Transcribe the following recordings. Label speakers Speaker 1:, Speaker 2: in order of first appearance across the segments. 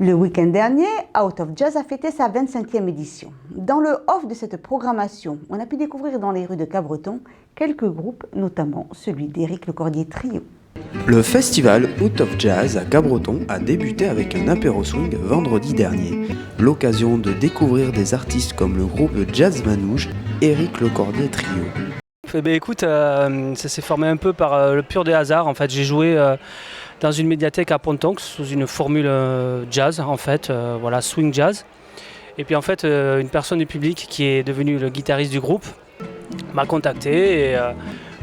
Speaker 1: Le week-end dernier, Out of Jazz a fêté sa 25e édition. Dans le off de cette programmation, on a pu découvrir dans les rues de Cabreton quelques groupes, notamment celui d'Éric Lecordier Trio.
Speaker 2: Le festival Out of Jazz à Cabreton a débuté avec un apéro swing vendredi dernier. L'occasion de découvrir des artistes comme le groupe Jazz Manouche, Éric Lecordier Trio.
Speaker 3: Écoute, ça s'est formé un peu par le pur des hasards. En fait, j'ai joué dans une médiathèque à Pontonx sous une formule jazz, en fait, voilà, swing jazz. Et puis en fait, une personne du public qui est devenue le guitariste du groupe m'a contacté et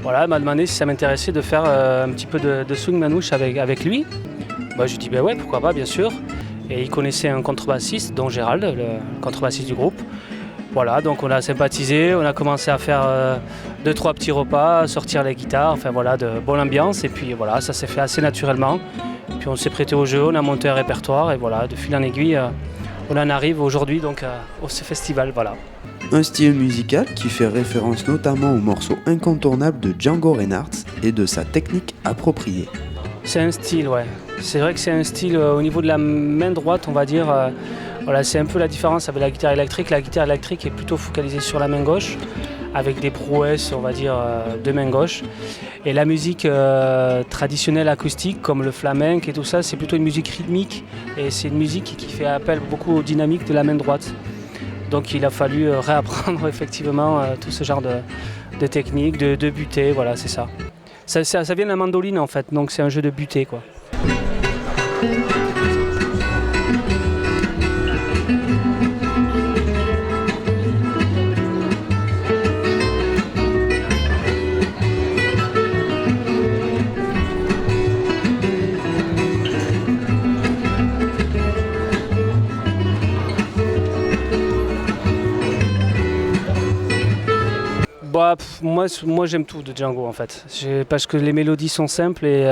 Speaker 3: voilà, m'a demandé si ça m'intéressait de faire un petit peu de swing manouche avec lui. Je lui ai dit ouais, pourquoi pas, bien sûr. Et il connaissait un contrebassiste, dont Gérald, le contrebassiste du groupe. Voilà, donc on a sympathisé, on a commencé à faire 2-3 petits repas, sortir les guitares, enfin voilà, de bonne ambiance. Et puis voilà, ça s'est fait assez naturellement. Puis on s'est prêté au jeu, on a monté un répertoire et voilà, de fil en aiguille, on en arrive aujourd'hui donc au festival, voilà.
Speaker 2: Un style musical qui fait référence notamment au morceau incontournable de Django Reinhardt et de sa technique appropriée.
Speaker 3: C'est un style, ouais. C'est vrai que c'est un style au niveau de la main droite, on va dire. Voilà, c'est un peu la différence avec la guitare électrique. La guitare électrique est plutôt focalisée sur la main gauche, avec des prouesses, on va dire, de main gauche. Et la musique traditionnelle acoustique, comme le flamenco et tout ça, c'est plutôt une musique rythmique. Et c'est une musique qui fait appel beaucoup aux dynamiques de la main droite. Donc il a fallu réapprendre effectivement tout ce genre de techniques, de butées, voilà, c'est ça. Ça vient de la mandoline en fait, donc c'est un jeu de butées, quoi. Moi j'aime tout de Django en fait, parce que les mélodies sont simples et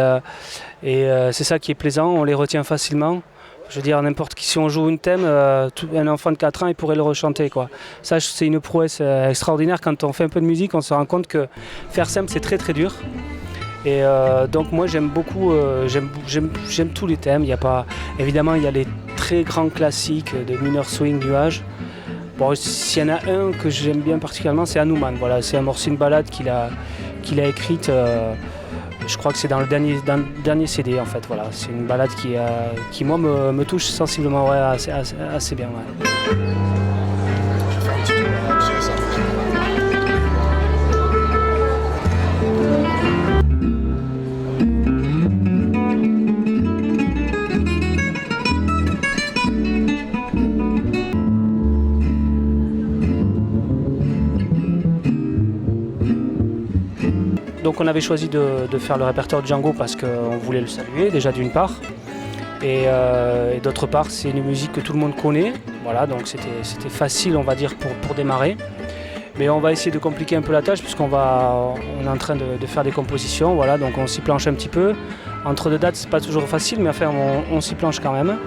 Speaker 3: c'est ça qui est plaisant, on les retient facilement. Je veux dire, n'importe qui, si on joue un thème, un enfant de 4 ans il pourrait le rechanter, quoi. Ça c'est une prouesse extraordinaire. Quand on fait un peu de musique, on se rend compte que faire simple c'est très très dur. Et donc moi j'aime beaucoup, j'aime tous les thèmes. Évidemment il y a les très grands classiques de minor swing, nuage. Bon, s'il y en a un que j'aime bien particulièrement, c'est Hanuman. Voilà, c'est un morceau, une balade qu'il a écrite. Je crois que c'est dans le dernier CD en fait. Voilà, c'est une balade qui moi me touche sensiblement, ouais, assez bien. Ouais. Donc on avait choisi de faire le répertoire de Django parce qu'on voulait le saluer déjà d'une part et d'autre part c'est une musique que tout le monde connaît, voilà, donc c'était facile on va dire pour démarrer. Mais on va essayer de compliquer un peu la tâche puisqu'on est en train de faire des compositions, voilà, donc on s'y planche un petit peu. Entre deux dates c'est pas toujours facile mais enfin on s'y planche quand même.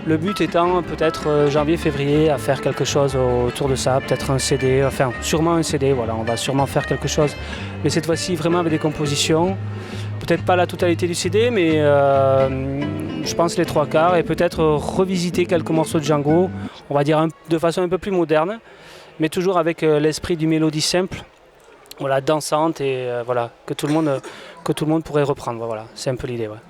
Speaker 3: Le but étant peut-être janvier-février à faire quelque chose autour de ça, peut-être un CD, enfin sûrement un CD, voilà, on va sûrement faire quelque chose. Mais cette fois-ci vraiment avec des compositions, peut-être pas la totalité du CD, mais je pense les 3/4 et peut-être revisiter quelques morceaux de Django, on va dire de façon un peu plus moderne, mais toujours avec l'esprit d'une mélodie simple, voilà, dansante et voilà, que tout le monde pourrait reprendre, voilà, c'est un peu l'idée. Ouais.